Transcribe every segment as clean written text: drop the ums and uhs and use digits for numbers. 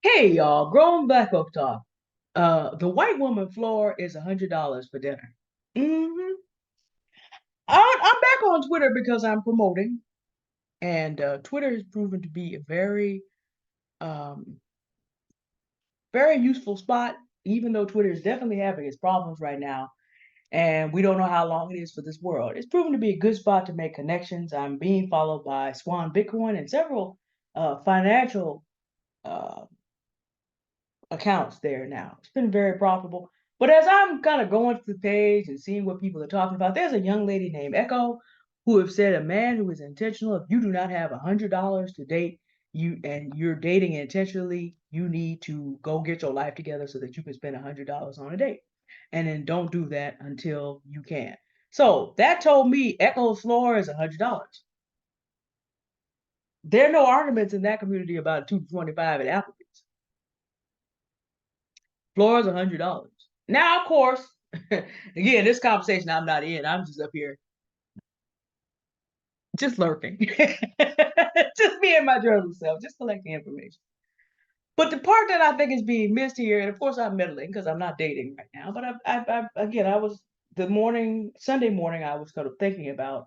Hey y'all, grown black folk talk. The white woman floor is $100 for dinner. hmm I'm back on Twitter because I'm promoting, and Twitter has proven to be a um, very useful spot. Even though Twitter is definitely having its problems right now, and we don't know how long it is for this world. It's proven to be a good spot to make connections. I'm being followed by Swan Bitcoin and several financial uh, accounts there now. It's been very profitable. But as I'm kind of going through the page and seeing what people are talking about, there's a young lady named Echo who have said a man who is intentional, if you do not have $100 to date you and you're dating intentionally, you need to go get your life together so that you can spend $100 on a date. And then don't do that until you can. So that told me Echo's floor is $100. There are no arguments in that community about 225 at Applebee's. Floor is $100. Now, of course, again, this conversation I'm not in. I'm just up here, just lurking, just being my journal self, just collecting information. But the part that I think is being missed here, and of course I'm meddling because I'm not dating right now. But again, I was Sunday morning, I was kind of thinking about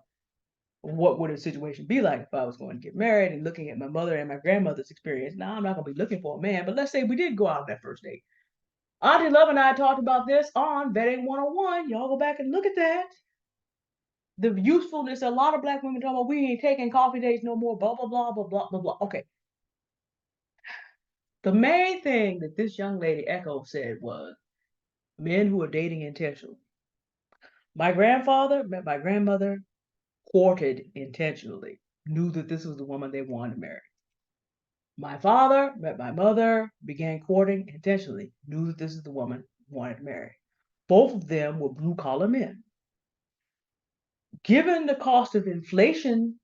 what would a situation be like if I was going to get married and looking at my mother and my grandmother's experience. Now I'm not going to be looking for a man, but let's say we did go out on that first date. Auntie Love and I talked about this on Vetting 101. Y'all go back and look at that. The usefulness, a lot of black women talk about we ain't taking coffee dates no more, blah, blah, blah, blah, blah, blah, blah. Okay. The main thing that this young lady Echo said was men who are dating intentionally. My grandfather met my grandmother, courted intentionally, knew that this was the woman they wanted to marry. My father met my mother, began courting intentionally, knew that this is the woman he wanted to marry. Both of them were blue collar men. Given the cost of inflation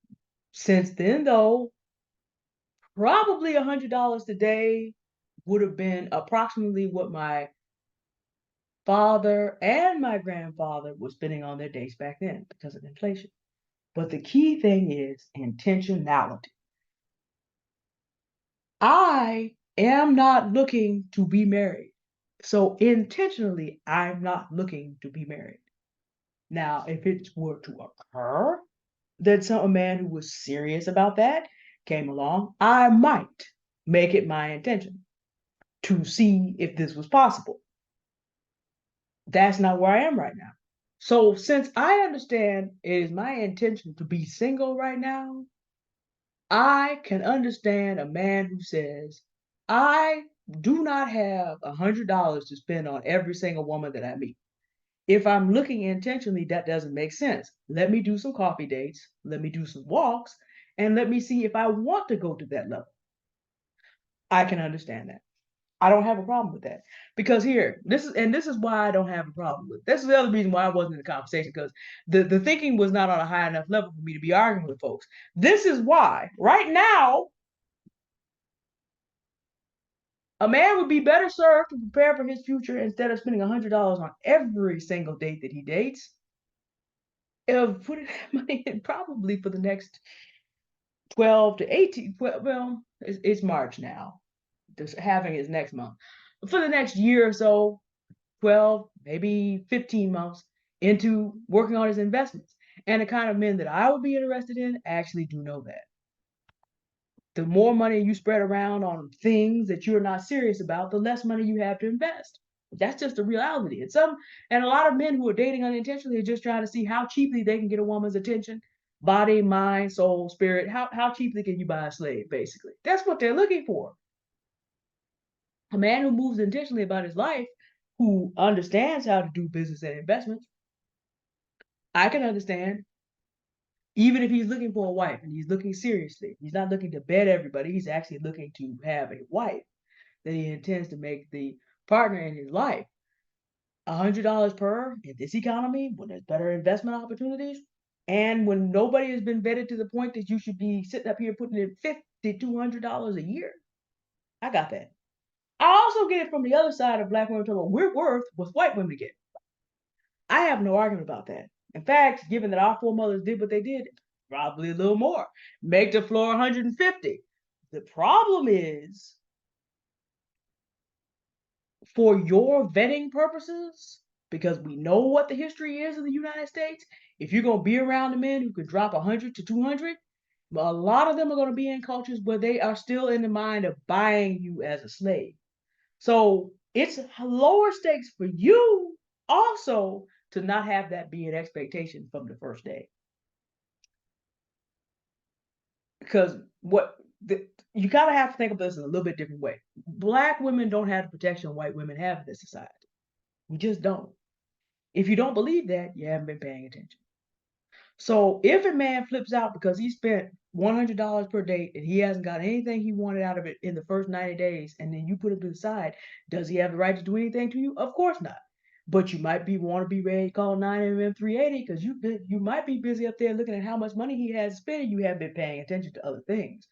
since then, though, probably $100 today would have been approximately what my father and my grandfather were spending on their dates back then because of inflation. But the key thing is intentionality. I am not looking to be married. So intentionally, I'm not looking to be married. Now, if it were to occur that a man who was serious about that came along, I might make it my intention to see if this was possible. That's not where I am right now. So, since I understand it is my intention to be single right now, I can understand a man who says, I do not have $100 to spend on every single woman that I meet. If I'm looking intentionally, that doesn't make sense. Let me do some coffee dates, let me do some walks, and let me see if I want to go to that level. I can understand that. I don't have a problem with that because here, this is why I don't have a problem with. This is the other reason why I wasn't in the conversation because the thinking was not on a high enough level for me to be arguing with folks. This is why right now a man would be better served to prepare for his future instead of spending $100 on every single date that he dates. Putting that money in probably for the next 12 to 18. Well, it's March now. Just having his next month. For the next year or so, 12, maybe 15 months into working on his investments. And the kind of men that I would be interested in actually do know that. The more money you spread around on things that you're not serious about, the less money you have to invest. That's just the reality. And a lot of men who are dating unintentionally are just trying to see how cheaply they can get a woman's attention, body, mind, soul, spirit. How cheaply can you buy a slave, basically? That's what they're looking for. A man who moves intentionally about his life, who understands how to do business and investments, I can understand. Even if he's looking for a wife and he's looking seriously, he's not looking to bed everybody. He's actually looking to have a wife that he intends to make the partner in his life. $100 per in this economy when there's better investment opportunities and when nobody has been vetted to the point that you should be sitting up here putting in $5,200 a year. I got that. I also get it from the other side of black women talking about we're worth what white women get. I have no argument about that. In fact, given that our foremothers did what they did, probably a little more. Make the floor 150. The problem is for your vetting purposes, because we know what the history is of the United States, if you're going to be around the men who could drop 100 to 200, a lot of them are going to be in cultures where they are still in the mind of buying you as a slave. So it's lower stakes for you also to not have that be an expectation from the first day. Because you gotta have to think of this in a little bit different way. Black women don't have the protection white women have in this society. We just don't. If you don't believe that, you haven't been paying attention. So if a man flips out because he spent $100 per date and he hasn't got anything he wanted out of it in the first 90 days, and then you put him to the side, does he have the right to do anything to you? Of course not. But you might want to be ready to call 9mm 380 because you might be busy up there looking at how much money he has spent and you haven't been paying attention to other things.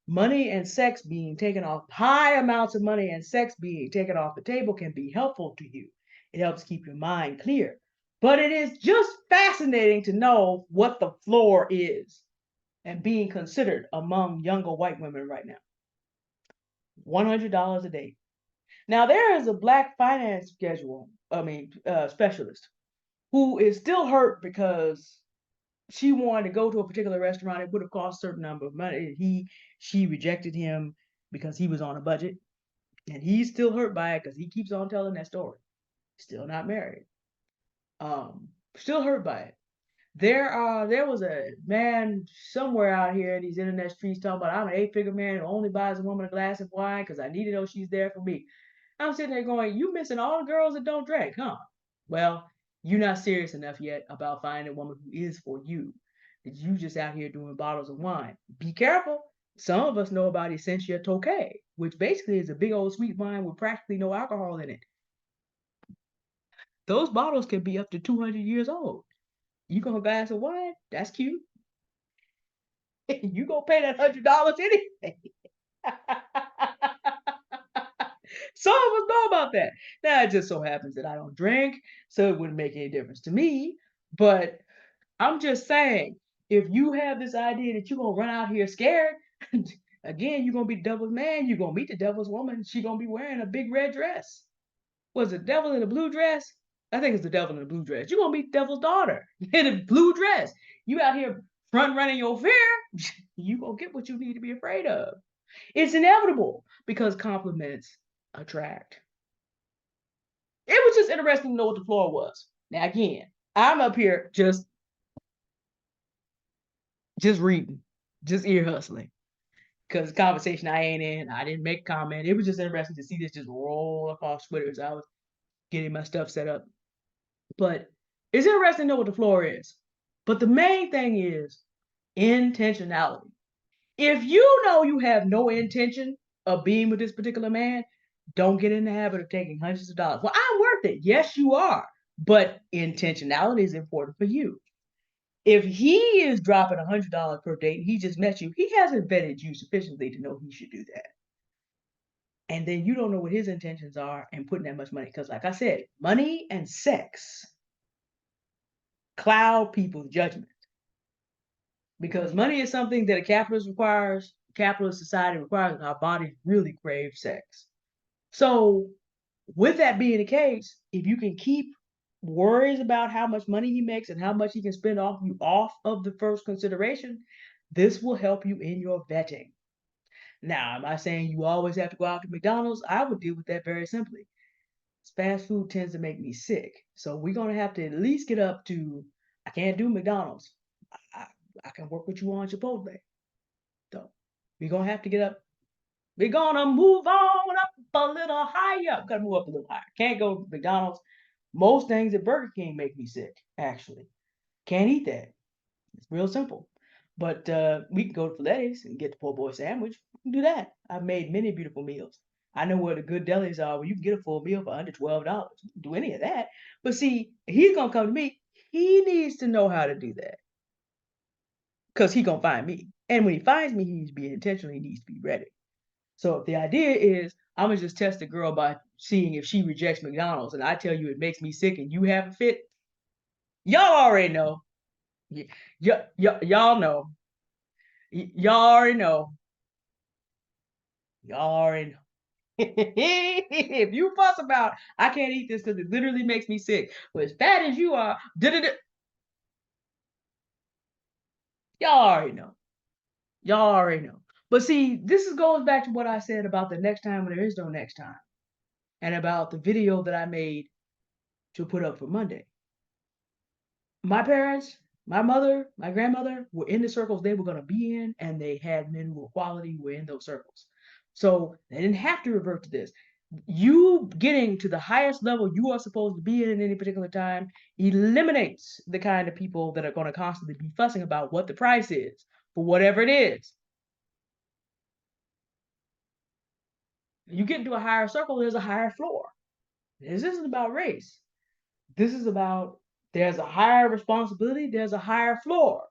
Money and sex being taken off, high amounts of money and sex being taken off the table can be helpful to you. It helps keep your mind clear. But it is just fascinating to know what the floor is and being considered among younger white women right now. $100 a day. Now, there is a black finance specialist who is still hurt because she wanted to go to a particular restaurant. It would have cost a certain number of money. She rejected him because he was on a budget, and he's still hurt by it because he keeps on telling that story. Still not married. Still hurt by it. There was a man somewhere out here in these internet streets talking about I'm an 8-figure man who only buys a woman a glass of wine because I need to know she's there for me. I'm sitting there going, you missing all the girls that don't drink, huh? Well, you're not serious enough yet about finding a woman who is for you. You just out here doing bottles of wine. Be careful. Some of us know about Essentia Tokay, which basically is a big old sweet wine with practically no alcohol in it. Those bottles can be up to 200 years old. You gonna buy some wine? That's cute. You gonna pay that $100 anyway. Some of us know about that. Now it just so happens that I don't drink, so it wouldn't make any difference to me. But I'm just saying, if you have this idea that you're gonna run out here scared, again, you're gonna be the devil's man, you're gonna meet the devil's woman, she's gonna be wearing a big red dress. Was it devil in a blue dress? I think it's the devil in a blue dress. You're gonna meet the devil's daughter in a blue dress. You out here front running your fear, you gonna get what you need to be afraid of. It's inevitable because compliments attract. It was just interesting to know what the floor was. Now again, I'm up here just reading, just ear hustling. Because conversation I ain't in, I didn't make a comment. It was just interesting to see this just roll across Twitter as I was getting my stuff set up. But it's interesting to know what the floor is. But the main thing is intentionality. If you know you have no intention of being with this particular man, don't get in the habit of taking hundreds of dollars. Well, I'm worth it. Yes, you are. But intentionality is important for you. If he is dropping $100 per date and he just met you, he hasn't vetted you sufficiently to know he should do that. And then you don't know what his intentions are and putting that much money. Because, like I said, money and sex cloud people's judgment. Because money is something that a capitalist society requires, and our bodies really crave sex. So, with that being the case, if you can keep worries about how much money he makes and how much he can spend off you off of the first consideration, this will help you in your vetting. Now, am I saying you always have to go out to McDonald's? I would deal with that very simply. Fast food tends to make me sick. So we're going to have to at least get up to, I can't do McDonald's. I, I can work with you on Chipotle. So we're going to have to get up. We're going to move on up a little higher. Got to move up a little higher. Can't go to McDonald's. Most things at Burger King make me sick, actually. Can't eat that. It's real simple. But we can go to Filetti's and get the po' boy sandwich. We can do that. I've made many beautiful meals. I know where the good delis are where you can get a full meal for under $12. You can do any of that. But see, he's going to come to me. He needs to know how to do that because he's going to find me. And when he finds me, he needs to be intentional. He needs to be ready. So if the idea is I'm going to just test a girl by seeing if she rejects McDonald's and I tell you it makes me sick and you have a fit, y'all already know. Y'all know. Y'all already know. Y'all already know. If you fuss about, I can't eat this because it literally makes me sick. But as fat as you are, y'all already know. Y'all already know. But see, goes back to what I said about the next time when there is no next time, and about the video that I made to put up for Monday. My parents, my mother, my grandmother were in the circles they were going to be in, and they had men who were quality who were in those circles. So they didn't have to revert to this. You getting to the highest level you are supposed to be in any particular time eliminates the kind of people that are going to constantly be fussing about what the price is for whatever it is. You get into a higher circle, there's a higher floor. This isn't about race. This is about there's a higher responsibility, there's a higher floor.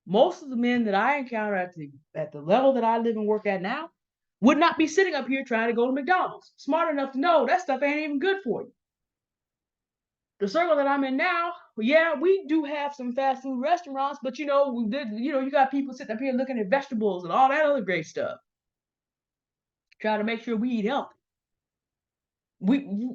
Most of the men that I encounter at the level that I live and work at now would not be sitting up here trying to go to McDonald's. Smart enough to know that stuff ain't even good for you. The circle that I'm in now, yeah, we do have some fast food restaurants, but you got people sitting up here looking at vegetables and all that other great stuff. Trying to make sure we eat healthy. We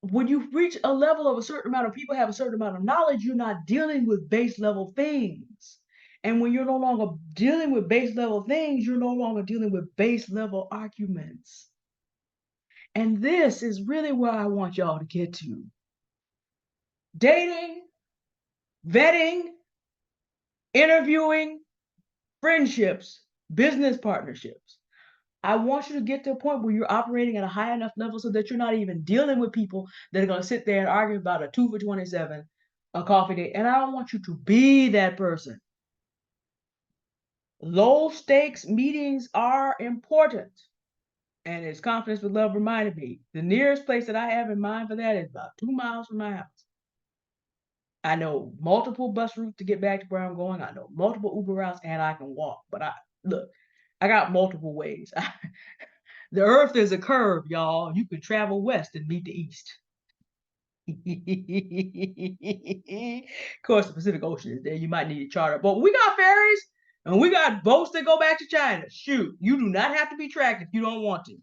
when you reach a level of a certain amount of people have a certain amount of knowledge, you're not dealing with base level things. And when you're no longer dealing with base level things, you're no longer dealing with base level arguments. And this is really where I want y'all to get to. Dating, vetting, interviewing, friendships, business partnerships. I want you to get to a point where you're operating at a high enough level so that you're not even dealing with people that are going to sit there and argue about a 2 for 27, a coffee date. And I don't want you to be that person. Low stakes meetings are important. And as Confidence with Love reminded me, the nearest place that I have in mind for that is about 2 miles from my house. I know multiple bus routes to get back to where I'm going. I know multiple Uber routes, and I can walk. But I got multiple ways. The earth is a curve, y'all. You can travel west and meet the east. Of course, the Pacific Ocean is there. You might need a charter. But we got ferries and we got boats that go back to China. Shoot, you do not have to be tracked if you don't want to.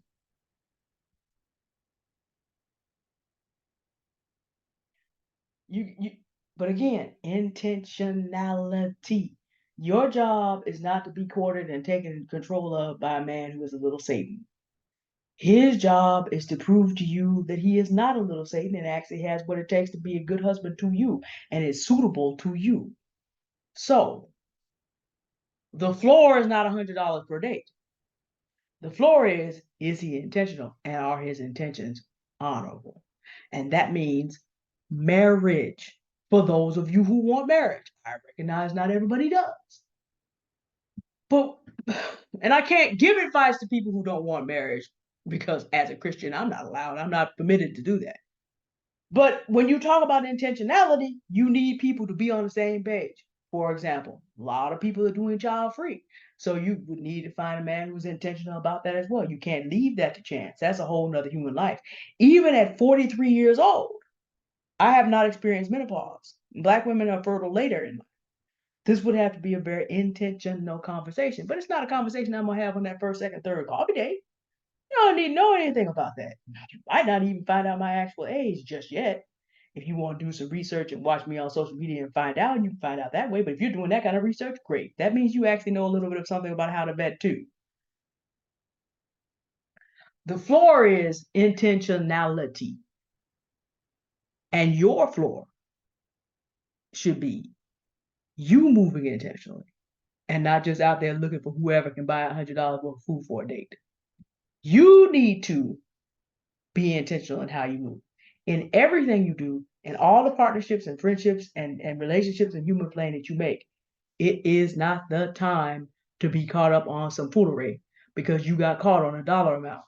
You but again, intentionality. Your job is not to be courted and taken control of by a man who is a little Satan. His job is to prove to you that he is not a little Satan and actually has what it takes to be a good husband to you and is suitable to you. So the floor is not $100 per date. The floor is he intentional and are his intentions honorable? And that means marriage for those of you who want marriage. I recognize not everybody does. But, and I can't give advice to people who don't want marriage because as a Christian, I'm not allowed, I'm not permitted to do that. But when you talk about intentionality, you need people to be on the same page. For example, a lot of people are doing child free. So you would need to find a man who's intentional about that as well. You can't leave that to chance. That's a whole nother human life. Even at 43 years old, I have not experienced menopause. Black women are fertile later in life. This would have to be a very intentional conversation, but it's not a conversation I'm gonna have on that first, second, third coffee date. You don't need to know anything about that. You might not even find out my actual age just yet. If you want to do some research and watch me on social media and find out, you can find out that way. But if you're doing that kind of research, great. That means you actually know a little bit of something about how to vet too. The floor is intentionality. And your floor should be you moving intentionally and not just out there looking for whoever can buy $100 worth of food for a date. You need to be intentional in how you move. In everything you do, in all the partnerships and friendships and relationships and human plane that you make, it is not the time to be caught up on some foolery because you got caught on a dollar amount.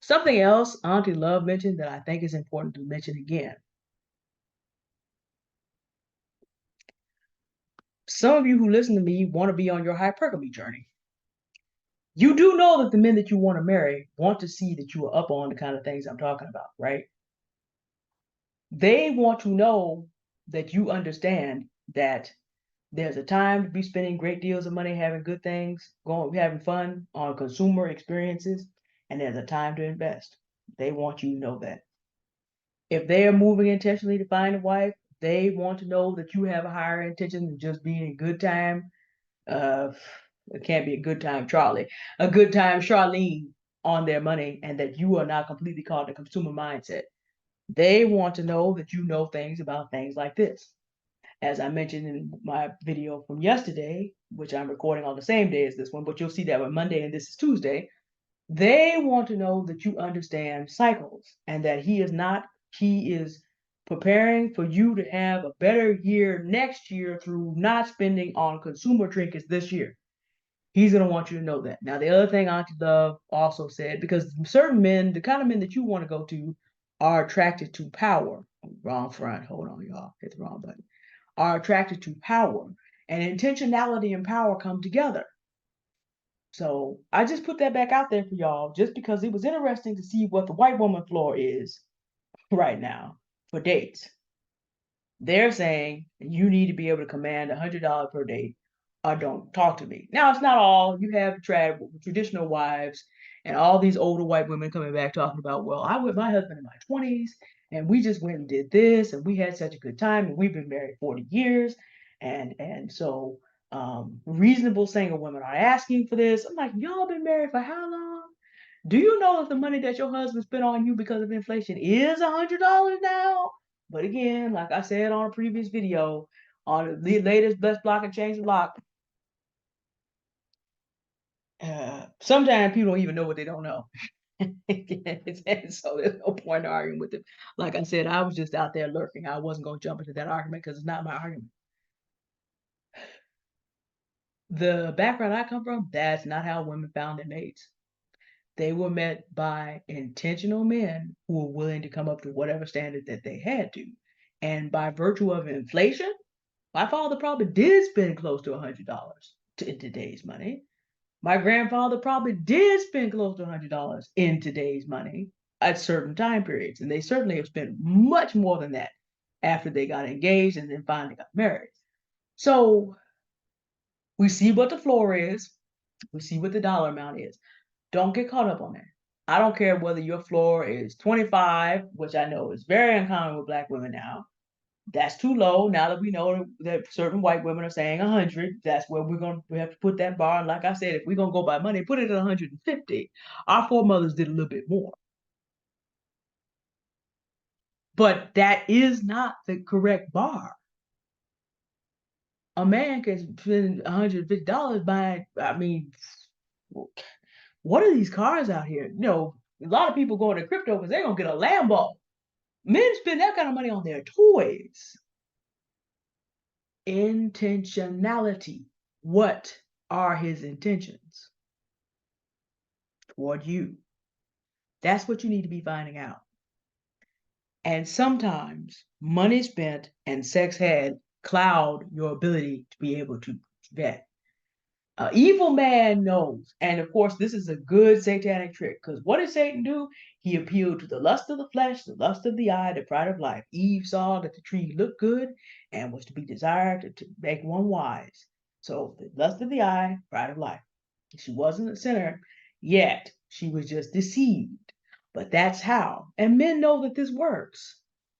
Something else Auntie Love mentioned that I think is important to mention again. Some of you who listen to me want to be on your hypergamy journey. You do know that the men that you want to marry want to see that you are up on the kind of things I'm talking about, right? They want to know that you understand that There's a time to be spending great deals of money, having good things, going, having fun on consumer experiences, and there's a time to invest. They want you to know that. If they are moving intentionally to find a wife, they want to know that you have a higher intention than just being a good time. Uh, it can't be a good time, Charlie. A good time, Charlene, on their money, and that you are not completely caught in the consumer mindset. They want to know that you know things about things like this. As I mentioned in my video from yesterday, which I'm recording on the same day as this one, but you'll see that on Monday and this is Tuesday. They want to know that you understand cycles and that he is preparing for you to have a better year next year through not spending on consumer trinkets this year. He's going to want you to know that. Now, the other thing Auntie Love also said, because certain men, the kind of men that you want to go to, are attracted to power. Wrong front. Hold on, y'all. Hit the wrong button. Are attracted to power. And intentionality and power come together. So I just put that back out there for y'all just because it was interesting to see what the white woman floor is right now for dates. They're saying you need to be able to command $100 per date or don't talk to me. Now, it's not all. You have traditional wives and all these older white women coming back talking about, well, I with my husband in my 20s and we just went and did this and we had such a good time and we've been married 40 years. And so reasonable single women are asking for this. I'm like, y'all been married for how long? Do you know that the money that your husband spent on you because of inflation is $100 now? But again, like I said on a previous video, on the latest Best Block and Change the Lock, sometimes people don't even know what they don't know. So there's no point in arguing with them. Like I said, I was just out there lurking. I wasn't going to jump into that argument because it's not my argument. The background I come from, that's not how women found their mates. They were met by intentional men who were willing to come up to whatever standard that they had to. And by virtue of inflation, my father probably did spend close to $100 in today's money. My grandfather probably did spend close to $100 in today's money at certain time periods. And they certainly have spent much more than that after they got engaged and then finally got married. So we see what the floor is, we see what the dollar amount is. Don't get caught up on that. I don't care whether your floor is 25, which I know is very uncommon with Black women now. That's too low. Now that we know that certain white women are saying 100, that's where we have to put that bar. And like I said, if we're gonna go by money, put it at 150. Our foremothers did a little bit more, but that is not the correct bar. A man can spend $150 buying. I mean, what are these cars out here? You know, a lot of people going to crypto because they're gonna get a Lambo. Men spend that kind of money on their toys. Intentionality. What are his intentions toward you? That's what you need to be finding out. And sometimes money spent and sex had cloud your ability to be able to vet. Evil man knows. And of course, this is a good satanic trick because what did Satan do? He appealed to the lust of the flesh, the lust of the eye, the pride of life. Eve saw that the tree looked good and was to be desired to make one wise. So the lust of the eye, pride of life. She wasn't a sinner yet. She was just deceived. But that's how. And men know that this works.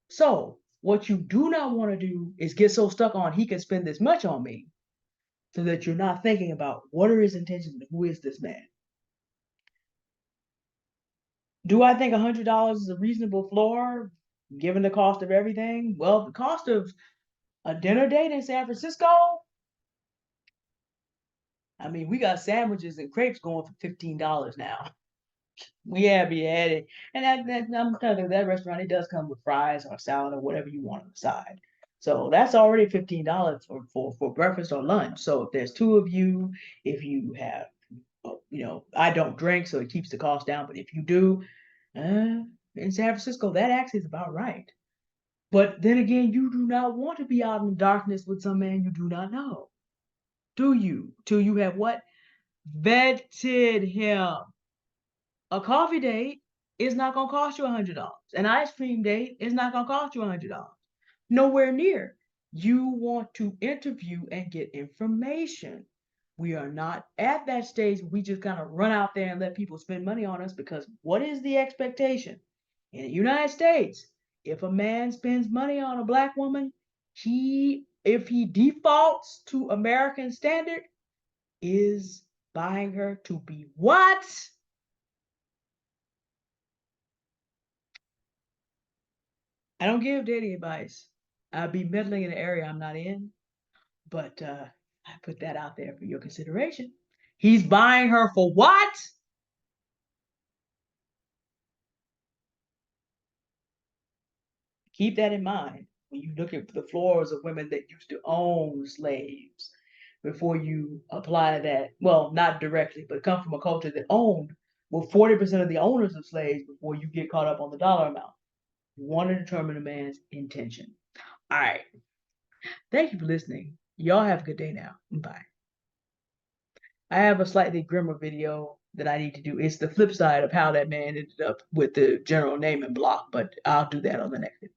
So what you do not want to do is get so stuck on he can spend this much on me so that you're not thinking about what are his intentions and who is this man. Do I think $100 is a reasonable floor given the cost of everything? Well, the cost of a dinner date in San Francisco, I mean, we got sandwiches and crepes going for $15 now. We have you had it, and I'm telling you, that restaurant it does come with fries or salad or whatever you want on the side. So that's already $15 for breakfast or lunch. So if there's two of you, if you have I don't drink, so it keeps the cost down. But if you do, in San Francisco, that actually is about right. But then again, you do not want to be out in the darkness with some man you do not know. Do you? Till you have what? Vetted him. A coffee date is not going to cost you $100. An ice cream date is not going to cost you $100. Nowhere near. You want to interview and get information. We are not at that stage. We just kind of run out there and let people spend money on us because what is the expectation? In the United States, if a man spends money on a black woman, if he defaults to American standard, is buying her to be what? I don't give dating advice. I'd be meddling in an area I'm not in, but I put that out there for your consideration. He's buying her for what? Keep that in mind when you look at the floors of women that used to own slaves before you apply that. Well, not directly, but come from a culture that owned, well, 40% of the owners of slaves before you get caught up on the dollar amount. You want to determine a man's intention. All right. Thank you for listening. Y'all have a good day now. Bye. I have a slightly grimmer video that I need to do. It's the flip side of how that man ended up with the general name and block, but I'll do that on the next video.